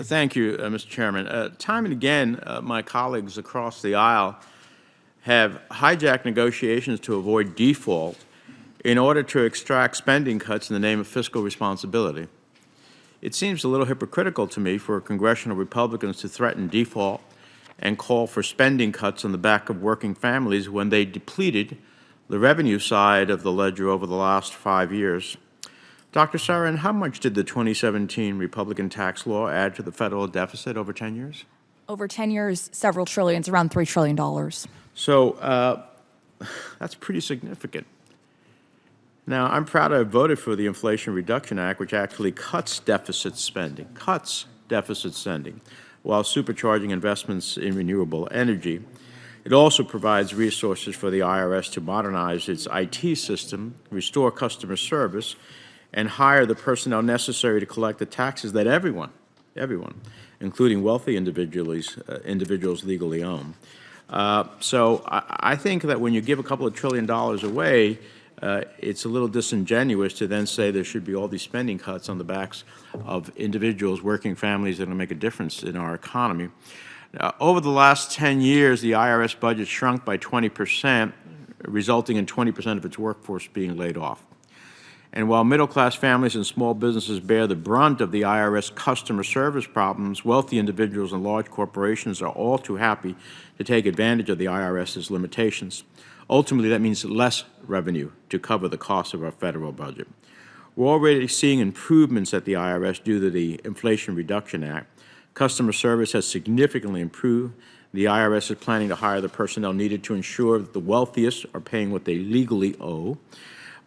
Thank you, Mr. Chairman. Time and again, my colleagues across the aisle have hijacked negotiations to avoid default in order to extract spending cuts in the name of fiscal responsibility. It seems a little hypocritical to me for congressional Republicans to threaten default and call for spending cuts on the back of working families when they depleted the revenue side of the ledger over the last 5 years. Dr. Sarin, how much did the 2017 Republican tax law add to the federal deficit over 10 years? Over 10 years, several trillions, around $3 trillion. So that's pretty significant. Now, I'm proud to have voted for the Inflation Reduction Act, which actually cuts deficit spending, while supercharging investments in renewable energy. It also provides resources for the IRS to modernize its IT system, restore customer service, and hire the personnel necessary to collect the taxes that everyone, including wealthy individuals legally own. So I think that when you give a couple of $1 trillion away, it's a little disingenuous to then say there should be all these spending cuts on the backs of individuals, working families that will make a difference in our economy. Over the last 10 years, the IRS budget shrunk by 20%, resulting in 20% of its workforce being laid off. And while middle-class families and small businesses bear the brunt of the IRS customer service problems, wealthy individuals and large corporations are all too happy to take advantage of the IRS's limitations. Ultimately, that means less revenue to cover the cost of our federal budget. We're already seeing improvements at the IRS due to the Inflation Reduction Act. Customer service has significantly improved. The IRS is planning to hire the personnel needed to ensure that the wealthiest are paying what they legally owe.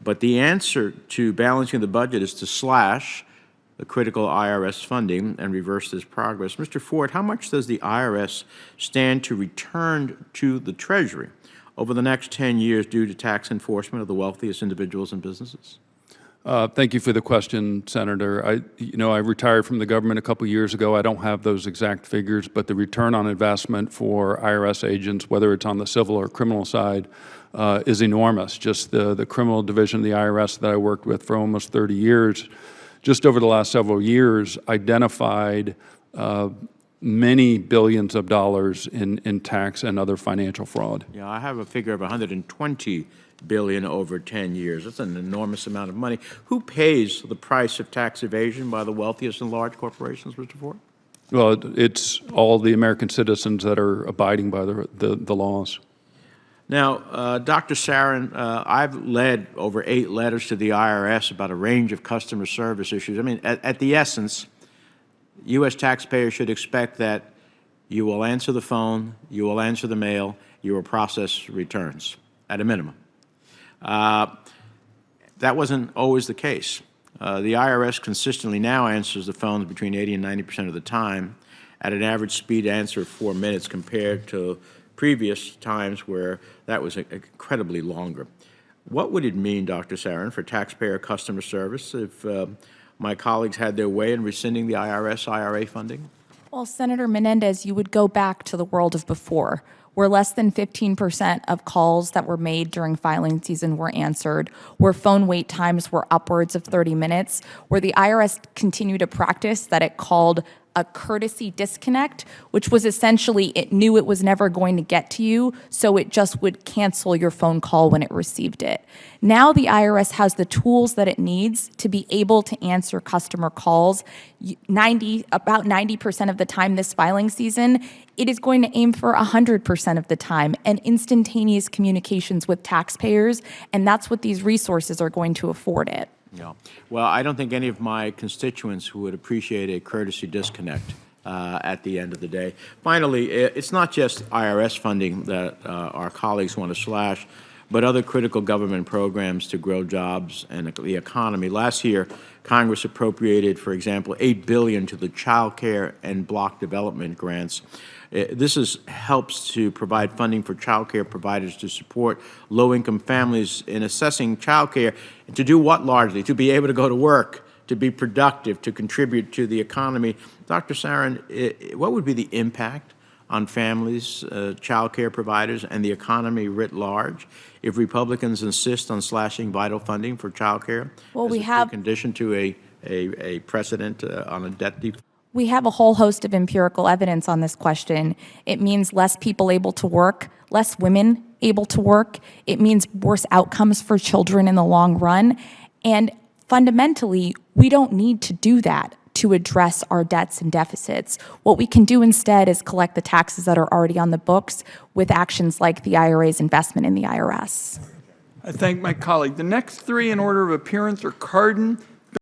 But the answer to balancing the budget is to slash the critical IRS funding and reverse this progress. Mr. Ford, how much does the IRS stand to return to the Treasury over the next 10 years due to tax enforcement of the wealthiest individuals and businesses? Thank you for the question, Senator. I retired from the government a couple years ago. I don't have those exact figures, but the return on investment for IRS agents, whether it's on the civil or criminal side, is enormous. Just the criminal division of the IRS that I worked with for almost 30 years, just over the last several years, identified many billions of dollars in tax and other financial fraud. Yeah, I have a figure of $120 billion over 10 years. That's an enormous amount of money. Who pays the price of tax evasion by the wealthiest and large corporations, Mr. Ford? Well, it's all the American citizens that are abiding by the laws. Now, Dr. Sarin, I've led over 8 letters to the IRS about a range of customer service issues. I mean, at the essence, U.S. taxpayers should expect that you will answer the phone, you will answer the mail, you will process returns, at a minimum. That wasn't always the case. The IRS consistently now answers the phones between 80 and 90% of the time at an average speed answer of 4 minutes compared to previous times where that was incredibly longer. What would it mean, Dr. Sarin, for taxpayer customer service if my colleagues had their way in rescinding the IRS IRA funding? Well, Senator Menendez, you would go back to the world of before, where less than 15% of calls that were made during filing season were answered, where phone wait times were upwards of 30 minutes, where the IRS continued a practice that it called a courtesy disconnect, which was essentially it knew it was never going to get to you, so it just would cancel your phone call when it received it. Now the IRS has the tools that it needs to be able to answer customer calls. About 90% of the time this filing season, it is going to aim for 100% of the time and instantaneous communications with taxpayers, and that's what these resources are going to afford it. Yeah. Well, I don't think any of my constituents would appreciate a courtesy disconnect at the end of the day. Finally, it's not just IRS funding that our colleagues want to slash, but other critical government programs to grow jobs and the economy. Last year, Congress appropriated, for example, $8 billion to the child care and block development grants. This helps to provide funding for child care providers to support low-income families in assessing child care. To do what largely? To be able to go to work, to be productive, to contribute to the economy. Dr. Sarin, what would be the impact on families, child care providers, and the economy writ large if Republicans insist on slashing vital funding for child care? Well, as a condition to a precedent on a debt default? We have a whole host of empirical evidence on this question. It means less people able to work, less women able to work. It means worse outcomes for children in the long run. And fundamentally, we don't need to do that to address our debts and deficits. What we can do instead is collect the taxes that are already on the books with actions like the IRA's investment in the IRS. I thank my colleague. The next three in order of appearance are Cardin,